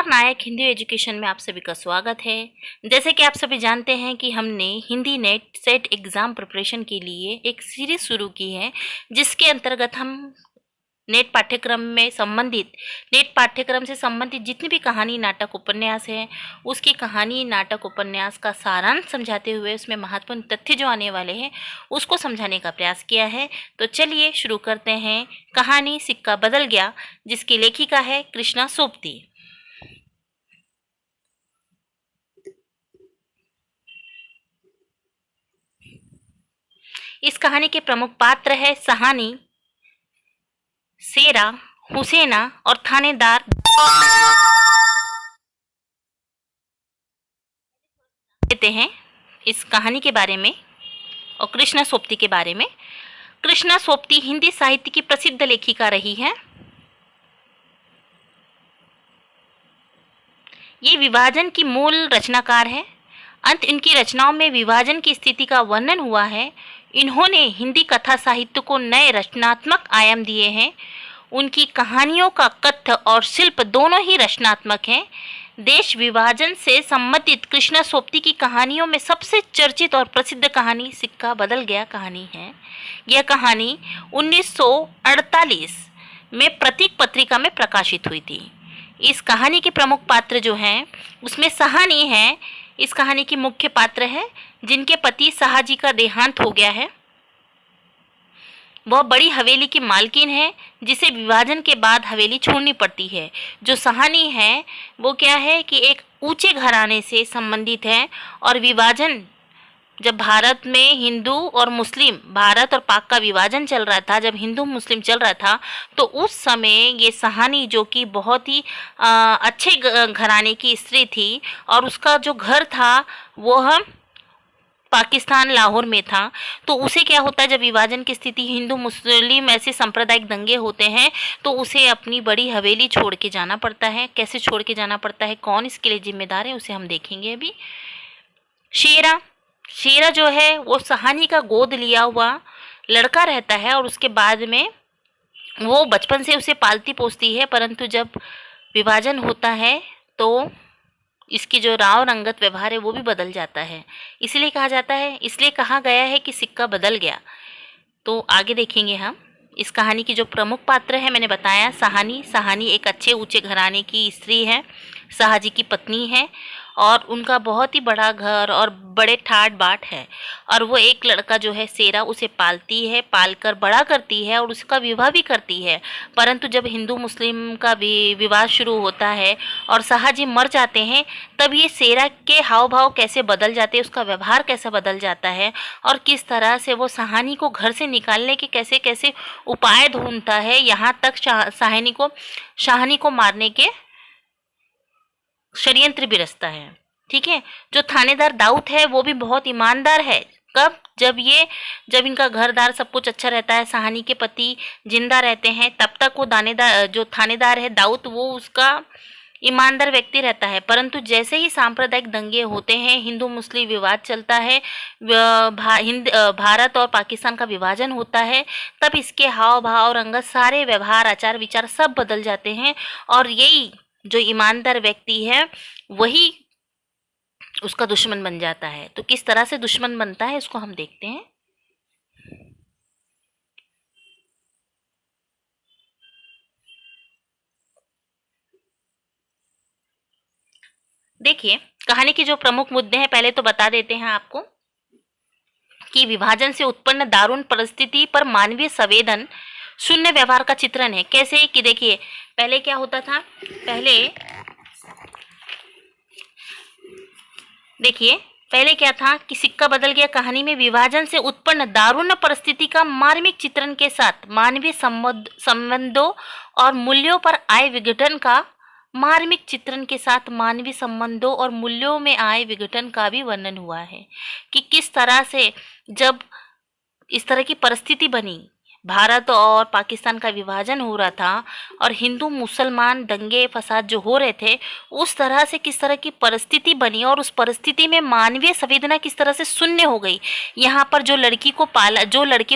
नायक Hindi education में आप सभी का स्वागत है। जैसे कि आप सभी जानते हैं कि हमने Hindi net set exam preparation के लिए एक सीरीज़ शुरू की है, जिसके अंतर्गत हम नेट पाठ्यक्रम से संबंधित जितनी भी कहानी, नाटक, उपन्यास हैं, उसकी कहानी, नाटक, उपन्यास का सारांश समझाते हुए उसमें महत्वपूर्ण तथ्य जो आने वाले हैं उसको समझाने का प्रयास किया है। तो चलिए शुरू करते हैं। कहानी सिक्का बदल गया, जिसकी लेखिका है कृष्णा सोबती। इस कहानी के प्रमुख पात्र है सहानी, शेरा, हुसैना और थानेदार। देते हैं इस कहानी के बारे में और कृष्णा सोबती के बारे में। कृष्णा सोबती हिंदी साहित्य की प्रसिद्ध लेखिका रही है। ये विभाजन की मूल रचनाकार है। अंत इनकी रचनाओं में विभाजन की स्थिति का वर्णन हुआ है। इन्होंने हिंदी कथा साहित्य को नए रचनात्मक आयाम दिए हैं। उनकी कहानियों का कथ्य और शिल्प दोनों ही रचनात्मक हैं। देश विभाजन से संबंधित कृष्णा सोबती की कहानियों में सबसे चर्चित और प्रसिद्ध कहानी सिक्का बदल गया कहानी है। यह कहानी 1948 में प्रतीक पत्रिका में प्रकाशित हुई थी। इस कहानी के प्रमुख पात्र जो हैं उसमें सहानी है। इस कहानी की मुख्य पात्र है, जिनके पति शाहजी का देहांत हो गया है। वह बड़ी हवेली की मालकिन है, जिसे विभाजन के बाद हवेली छोड़नी पड़ती है। जो सहानी है वो क्या है कि एक ऊंचे घराने से संबंधित है, और विभाजन जब भारत में हिंदू और मुस्लिम, भारत और पाक का विभाजन चल रहा था, जब हिंदू मुस्लिम चल रहा था, तो उस समय ये सहानी जो कि बहुत ही अच्छे घराने की स्त्री थी, और उसका जो घर था वह पाकिस्तान लाहौर में था। तो उसे क्या होता है, जब विभाजन की स्थिति, हिंदू मुस्लिम ऐसे सांप्रदायिक दंगे होते हैं, तो उसे अपनी बड़ी हवेली छोड़ के जाना पड़ता है। कैसे छोड़ के जाना पड़ता है, कौन इसके लिए जिम्मेदार है, उसे हम देखेंगे अभी। शेरा जो है वो सहानी का गोद लिया हुआ लड़का रहता है, और उसके बाद में वो बचपन से उसे पालती पोसती है। परंतु जब विभाजन होता है तो इसकी जो राव रंगत व्यवहार है वो भी बदल जाता है। इसलिए कहा गया है कि सिक्का बदल गया। तो आगे देखेंगे हम। इस कहानी की जो प्रमुख पात्र है, मैंने बताया सहानी एक अच्छे ऊंचे घराने की स्त्री है, शाहजी की पत्नी है, और उनका बहुत ही बड़ा घर और बड़े ठाट बाट है। और वो एक लड़का जो है शेरा, उसे पालती है, पालकर बड़ा करती है और उसका विवाह भी करती है। परंतु जब हिंदू मुस्लिम का विवाद शुरू होता है और शाहजी मर जाते हैं, तब ये शेरा के हाव भाव कैसे बदल जाते हैं, उसका व्यवहार कैसे बदल जाता है, और किस तरह से वो सहानी को घर से निकालने के कैसे कैसे उपाय ढूंढता है, यहाँ तक शाहनी को मारने के षड्यंत्र भी रचता है। ठीक है। जो थानेदार दाऊद है वो भी बहुत ईमानदार है। कब? जब इनका घरदार सब कुछ अच्छा रहता है, सहानी के पति जिंदा रहते हैं, तब तक वो जो थानेदार है दाऊद, वो उसका ईमानदार व्यक्ति रहता है। परंतु जैसे ही सांप्रदायिक दंगे होते हैं, हिंदू मुस्लिम विवाद चलता है, भारत और पाकिस्तान का विभाजन होता है, तब इसके हाव भाव, रंगत, सारे व्यवहार, आचार विचार सब बदल जाते हैं। और यही जो ईमानदार व्यक्ति है वही उसका दुश्मन बन जाता है। तो किस तरह से दुश्मन बनता है इसको हम देखते हैं। देखिए, कहानी के जो प्रमुख मुद्दे हैं पहले तो बता देते हैं आपको कि विभाजन से उत्पन्न दारुण परिस्थिति पर मानवीय संवेदन शून्य व्यवहार का चित्रण है। कैसे कि देखिए, पहले क्या होता था, पहले क्या था कि सिक्का बदल गया कहानी में विभाजन से उत्पन्न दारुण परिस्थिति का मार्मिक चित्रण के साथ मानवीय संबंधों और मूल्यों पर आए विघटन का मार्मिक चित्रण के साथ मानवीय संबंधों और मूल्यों में आए विघटन का भी वर्णन हुआ है कि किस तरह से जब इस तरह की परिस्थिति बनी, भारत और पाकिस्तान का विभाजन हो रहा था और हिंदू मुसलमान दंगे फसाद जो हो रहे थे, उस तरह से किस तरह की परिस्थिति बनी और उस परिस्थिति में मानवीय संवेदना किस तरह से शून्य हो गई। यहाँ पर जो लड़के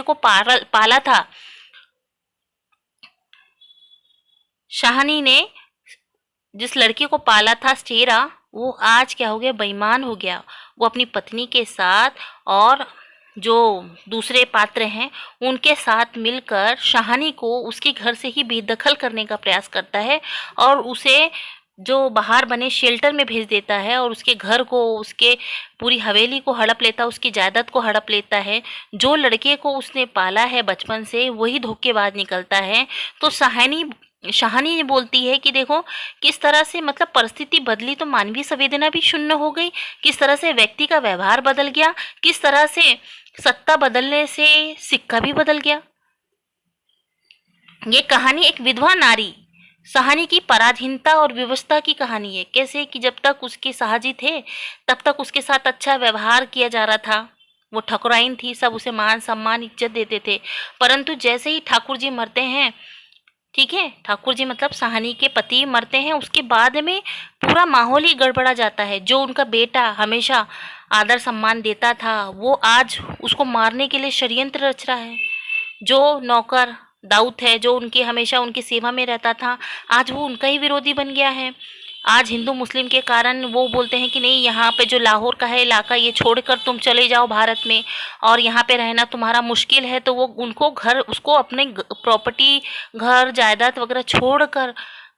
को पाला था शाहनी ने, जिस लड़के को पाला था शेरा, वो आज क्या हो गया, बेईमान हो गया। वो अपनी पत्नी के साथ और जो दूसरे पात्र हैं उनके साथ मिलकर शाहानी को उसके घर से ही बेदखल करने का प्रयास करता है और उसे जो बाहर बने शेल्टर में भेज देता है और उसके घर को, उसके पूरी हवेली को हड़प लेता है, उसकी जायदाद को हड़प लेता है। जो लड़के को उसने पाला है बचपन से वही धोखेबाज निकलता है। तो शाहानी ये बोलती है कि देखो किस तरह से मतलब परिस्थिति बदली तो मानवीय संवेदना भी शून्य हो गई, किस तरह से व्यक्ति का व्यवहार बदल गया, किस तरह से सत्ता बदलने से सिक्का भी बदल गया। ये कहानी एक विधवा नारी शाहानी की पराधीनता और विवशता की कहानी है। कैसे कि जब तक उसके शाहजी थे तब तक उसके साथ अच्छा व्यवहार किया जा रहा था, वो ठकुराइन थी, सब उसे मान सम्मान इज्जत देते थे। परंतु जैसे ही ठाकुर जी मरते हैं, ठीक है, ठाकुर जी मतलब शाहानी के पति मरते हैं, उसके बाद में पूरा माहौल ही गड़बड़ा जाता है। जो उनका बेटा हमेशा आदर सम्मान देता था वो आज उसको मारने के लिए षड्यंत्र रच रहा है। जो नौकर दाऊद है, जो उनकी हमेशा उनकी सेवा में रहता था, आज वो उनका ही विरोधी बन गया है। आज हिंदू मुस्लिम के कारण वो बोलते हैं कि नहीं, यहाँ पे जो लाहौर का है इलाका ये छोड़कर तुम चले जाओ भारत में और यहाँ पे रहना तुम्हारा मुश्किल है। तो वो उनको घर, उसको अपने प्रॉपर्टी, घर जायदाद वगैरह छोड़कर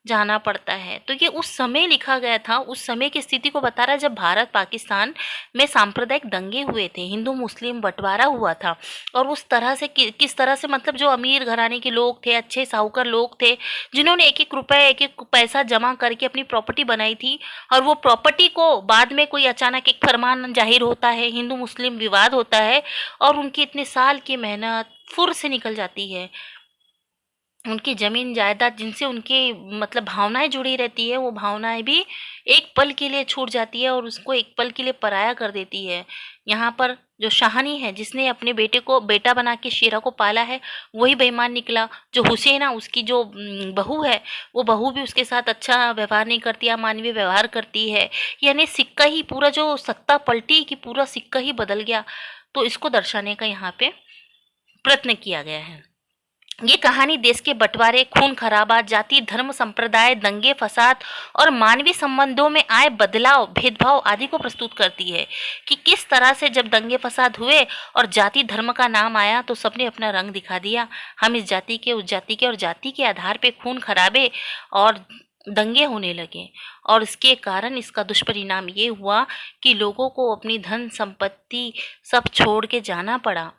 जाना पड़ता है। तो ये उस समय लिखा गया था, उस समय की स्थिति को बता रहा है जब भारत पाकिस्तान में सांप्रदायिक दंगे हुए थे, हिंदू मुस्लिम बंटवारा हुआ था। और उस तरह से किस तरह से मतलब जो अमीर घराने के लोग थे, अच्छे साहूकार लोग थे, जिन्होंने एक एक रुपए, एक एक पैसा जमा करके अपनी प्रॉपर्टी बनाई थी, और वो प्रॉपर्टी को बाद में कोई अचानक एक फरमान जाहिर होता है, हिंदू मुस्लिम विवाद होता है और उनकी इतने साल की मेहनत फुर से निकल जाती है। उनकी ज़मीन जायदाद जिनसे उनकी मतलब भावनाएं जुड़ी रहती है, वो भावनाएं भी एक पल के लिए छूट जाती है और उसको एक पल के लिए पराया कर देती है। यहाँ पर जो शाहानी है, जिसने अपने बेटे को बेटा बना के शेरा को पाला है, वही बेईमान निकला। जो हुसैना, उसकी जो बहू है, वो बहू भी उसके साथ अच्छा व्यवहार नहीं करती, अमानवीय व्यवहार करती है। यानी सिक्का ही, पूरा जो सत्ता पलटी कि पूरा सिक्का ही बदल गया। तो इसको दर्शाने का यहाँ पे प्रयत्न किया गया है। ये कहानी देश के बंटवारे, खून खराबा, जाति धर्म संप्रदाय, दंगे फसाद और मानवीय संबंधों में आए बदलाव, भेदभाव आदि को प्रस्तुत करती है कि किस तरह से जब दंगे फसाद हुए और जाति धर्म का नाम आया तो सबने अपना रंग दिखा दिया। हम इस जाति के, उस जाति के, और जाति के आधार पे खून खराबे और दंगे होने लगे। और इसके कारण इसका दुष्परिणाम ये हुआ कि लोगों को अपनी धन संपत्ति सब छोड़ के जाना पड़ा।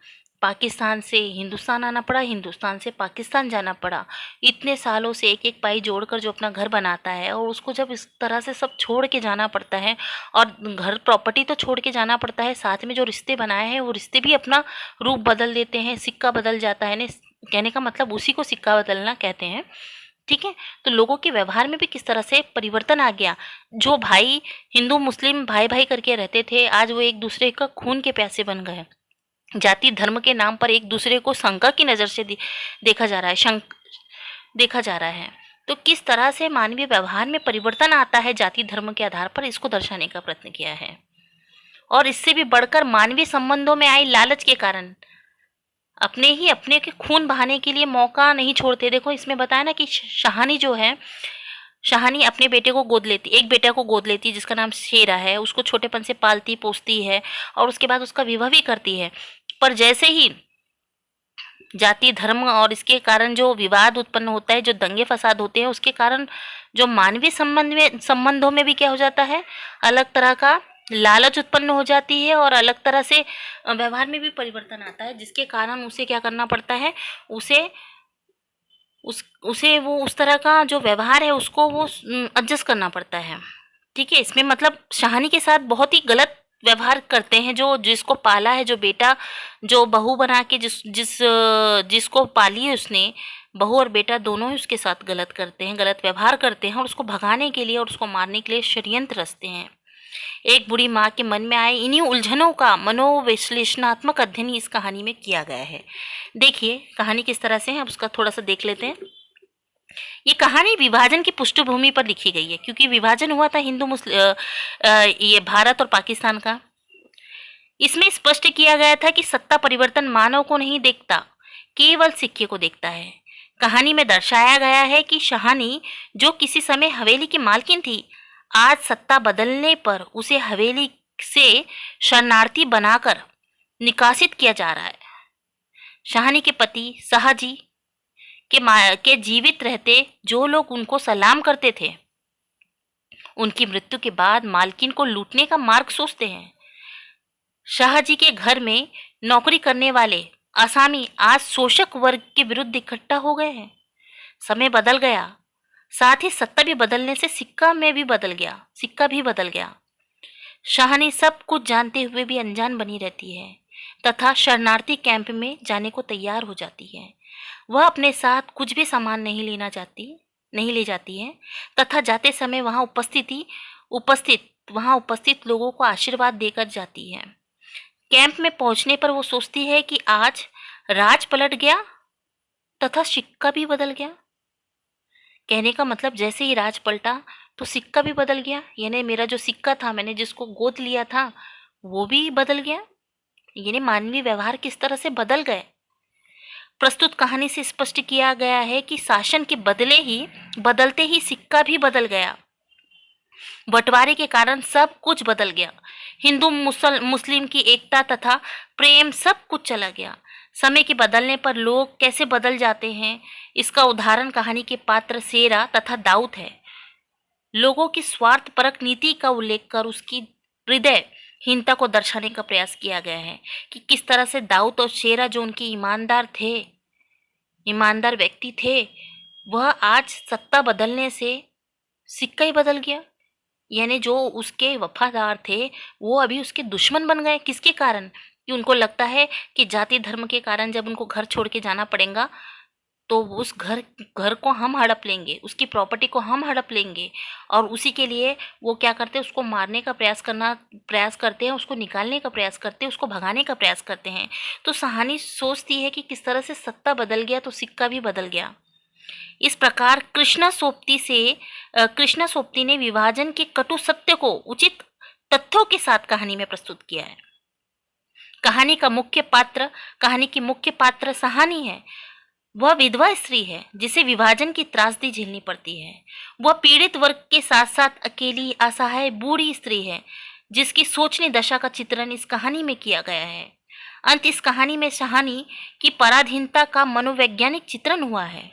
पाकिस्तान से हिंदुस्तान आना पड़ा, हिंदुस्तान से पाकिस्तान जाना पड़ा। इतने सालों से एक एक पाई जोड़कर जो अपना घर बनाता है और उसको जब इस तरह से सब छोड़ के जाना पड़ता है, और घर प्रॉपर्टी तो छोड़ के जाना पड़ता है, साथ में जो रिश्ते बनाए हैं वो रिश्ते भी अपना रूप बदल देते हैं, सिक्का बदल जाता है। ने कहने का मतलब उसी को सिक्का बदलना कहते हैं, ठीक है। तो लोगों के व्यवहार में भी किस तरह से परिवर्तन आ गया। जो भाई हिंदू मुस्लिम भाई भाई करके रहते थे, आज वो एक दूसरे का खून के प्यासे बन गए। जाति धर्म के नाम पर एक दूसरे को शंका की नज़र से देखा जा रहा है, देखा जा रहा है। तो किस तरह से मानवीय व्यवहार में परिवर्तन आता है जाति धर्म के आधार पर, इसको दर्शाने का प्रयत्न किया है। और इससे भी बढ़कर मानवीय संबंधों में आई लालच के कारण अपने के खून बहाने के लिए मौका नहीं छोड़ते। देखो इसमें बताया ना कि शाहानी जो है, शाहानी अपने बेटे को गोद लेती, एक बेटा को गोद लेती जिसका नाम शेरा है, उसको छोटेपन से पालती पोसती है और उसके बाद उसका विवाह भी करती है। पर जैसे ही जाति धर्म और इसके कारण जो विवाद उत्पन्न होता है, जो दंगे फसाद होते हैं, उसके कारण जो मानवीय संबंधों में भी क्या हो जाता है, अलग तरह का लालच उत्पन्न हो जाती है और अलग तरह से व्यवहार में भी परिवर्तन आता है, जिसके कारण उसे क्या करना पड़ता है, उसे वो उस तरह का जो व्यवहार है उसको वो एडजस्ट करना पड़ता है। ठीक है, इसमें मतलब शाहानी के साथ बहुत ही गलत व्यवहार करते हैं। जो जिसको पाला है, जो बेटा, जो बहू बना के जिसको पाली है उसने, बहू और बेटा दोनों ही उसके साथ गलत करते हैं, गलत व्यवहार करते हैं और उसको भगाने के लिए और उसको मारने के लिए षड्यंत्र रचते हैं। एक बुरी माँ के मन में आए इन्हीं उलझनों का मनोविश्लेषणात्मक अध्ययन इस कहानी में किया गया है। देखिए कहानी किस तरह से है, अब उसका थोड़ा सा देख लेते हैं। ये कहानी विभाजन की पृष्ठभूमि पर लिखी गई है, क्योंकि विभाजन हुआ था हिंदू मुस्लिम ये भारत और पाकिस्तान का। इसमें स्पष्ट किया गया था कि सत्ता परिवर्तन मानव को नहीं देखता, केवल सिक्के को देखता है। कहानी में दर्शाया गया है कि शहानी, जो किसी समय हवेली की मालकिन थी, आज सत्ता बदलने पर उसे हवेली से शरणार्थी बनाकर निकासित किया जा रहा है। शहानी के पति शाहजी के जीवित रहते जो लोग उनको सलाम करते थे, उनकी मृत्यु के बाद मालकिन को लूटने का मार्ग सोचते हैं। शाहजी के घर में नौकरी करने वाले आसामी आज शोषक वर्ग के विरुद्ध इकट्ठा हो गए हैं। समय बदल गया, साथ ही सत्ता भी बदलने से सिक्का भी बदल गया। शाहनी सब कुछ जानते हुए भी अनजान बनी रहती है तथा शरणार्थी कैंप में जाने को तैयार हो जाती है। वह अपने साथ कुछ भी सामान नहीं ले जाती है तथा जाते समय वहां उपस्थित लोगों को आशीर्वाद देकर जाती है। कैंप में पहुंचने पर वो सोचती है कि आज राज पलट गया तथा सिक्का भी बदल गया। कहने का मतलब जैसे ही राज पलटा तो सिक्का भी बदल गया, यानी मेरा जो सिक्का था, मैंने जिसको गोद लिया था, वो भी बदल गया। यानी मानवीय व्यवहार किस तरह से बदल गए। प्रस्तुत कहानी से स्पष्ट किया गया है कि शासन के बदलते ही सिक्का भी बदल गया। बंटवारे के कारण सब कुछ बदल गया। हिंदू मुस्लिम की एकता तथा प्रेम सब कुछ चला गया। समय के बदलने पर लोग कैसे बदल जाते हैं, इसका उदाहरण कहानी के पात्र शेरा तथा दाऊद है। लोगों की स्वार्थपरक नीति का उल्लेख कर उसकी हृदयहीनता को दर्शाने का प्रयास किया गया है कि किस तरह से दाऊद और शेरा, जो उनके ईमानदार व्यक्ति थे, वह आज सत्ता बदलने से सिक्का ही बदल गया। यानी जो उसके वफादार थे वो अभी उसके दुश्मन बन गए। किसके कारण? कि उनको लगता है कि जाति धर्म के कारण जब उनको घर छोड़ के जाना पड़ेगा तो उस घर को हम हड़प लेंगे, उसकी प्रॉपर्टी को हम हड़प लेंगे, और उसी के लिए वो क्या करते हैं, उसको मारने का प्रयास करते हैं, उसको निकालने का प्रयास करते हैं, उसको भगाने का प्रयास करते हैं। तो कहानी सोचती है कि किस तरह से सत्ता बदल गया तो सिक्का भी बदल गया। इस प्रकार कृष्णा सोप्ती ने विभाजन के कटु सत्य को उचित तथ्यों के साथ कहानी में प्रस्तुत किया है। कहानी की मुख्य पात्र सहानी है। वह विधवा स्त्री है जिसे विभाजन की त्रासदी झेलनी पड़ती है। वह पीड़ित वर्ग के साथ साथ अकेली असहाय बूढ़ी स्त्री है जिसकी सोचनी दशा का चित्रण इस कहानी में किया गया है। इस कहानी में शहानी की पराधीनता का मनोवैज्ञानिक चित्रण हुआ है।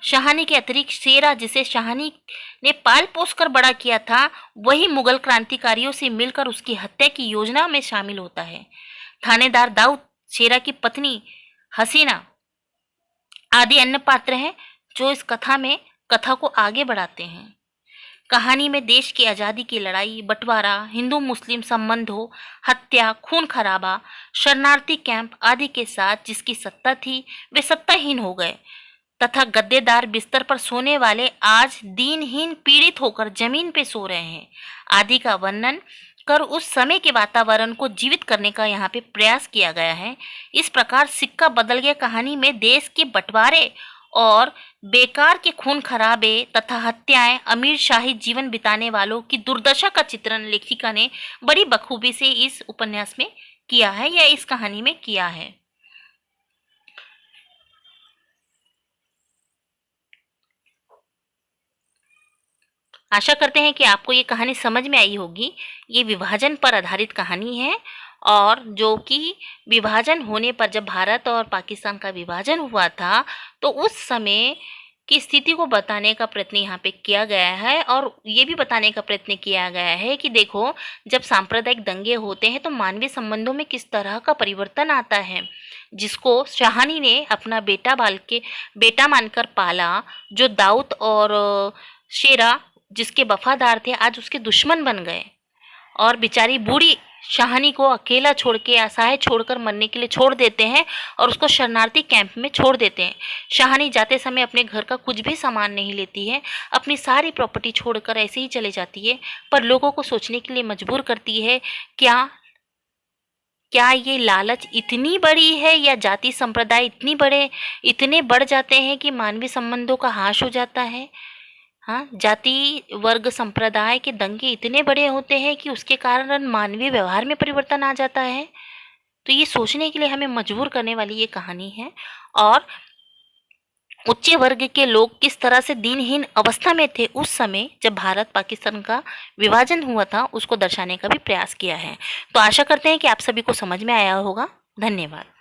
शहानी के अतिरिक्त शेरा, जिसे शहानी ने पाल पोस कर बड़ा किया था, वही मुगल क्रांतिकारियों से मिलकर उसकी हत्या की योजना में शामिल होता है। थानेदार दाऊद, शेरा की पत्नी हसीना आदि अन्य पात्र हैं जो इस कथा को आगे बढ़ाते हैं। कहानी में देश की आज़ादी की लड़ाई, बंटवारा, हिंदू मुस्लिम संबंधों, हत्या, खून खराबा, शरणार्थी कैंप आदि के साथ जिसकी सत्ता थी वे सत्ताहीन हो गए तथा गद्देदार बिस्तर पर सोने वाले आज दीनहीन पीड़ित होकर जमीन पे सो रहे हैं आदि का वर्णन कर उस समय के वातावरण को जीवित करने का यहाँ पे प्रयास किया गया है। इस प्रकार सिक्का बदल गया कहानी में देश के बंटवारे और बेकार के खून खराबे तथा हत्याएं, अमीर शाही जीवन बिताने वालों की दुर्दशा का चित्रण लेखिका ने बड़ी बखूबी से इस उपन्यास में किया है या इस कहानी में किया है। आशा करते हैं कि आपको ये कहानी समझ में आई होगी। ये विभाजन पर आधारित कहानी है और जो कि विभाजन होने पर, जब भारत और पाकिस्तान का विभाजन हुआ था तो उस समय की स्थिति को बताने का प्रयत्न यहाँ पे किया गया है और ये भी बताने का प्रयत्न किया गया है कि देखो, जब सांप्रदायिक दंगे होते हैं तो मानवीय संबंधों में किस तरह का परिवर्तन आता है, जिसको शहानी ने अपना बेटा मानकर पाला। जो दाऊद और शेरा जिसके वफादार थे आज उसके दुश्मन बन गए और बेचारी बूढ़ी शहानी को अकेला छोड़ के, असहाय छोड़कर मरने के लिए छोड़ देते हैं और उसको शरणार्थी कैंप में छोड़ देते हैं। शहानी जाते समय अपने घर का कुछ भी सामान नहीं लेती है, अपनी सारी प्रॉपर्टी छोड़कर ऐसे ही चले जाती है, पर लोगों को सोचने के लिए मजबूर करती है, क्या ये लालच इतनी बड़ी है या जाति संप्रदाय इतने बढ़ जाते हैं कि मानवीय संबंधों का हाश हो जाता है। हाँ, जाति वर्ग संप्रदाय के दंगे इतने बड़े होते हैं कि उसके कारण मानवीय व्यवहार में परिवर्तन आ जाता है। तो ये सोचने के लिए हमें मजबूर करने वाली ये कहानी है और उच्च वर्ग के लोग किस तरह से दीनहीन अवस्था में थे उस समय जब भारत पाकिस्तान का विभाजन हुआ था, उसको दर्शाने का भी प्रयास किया है। तो आशा करते हैं कि आप सभी को समझ में आया होगा। धन्यवाद।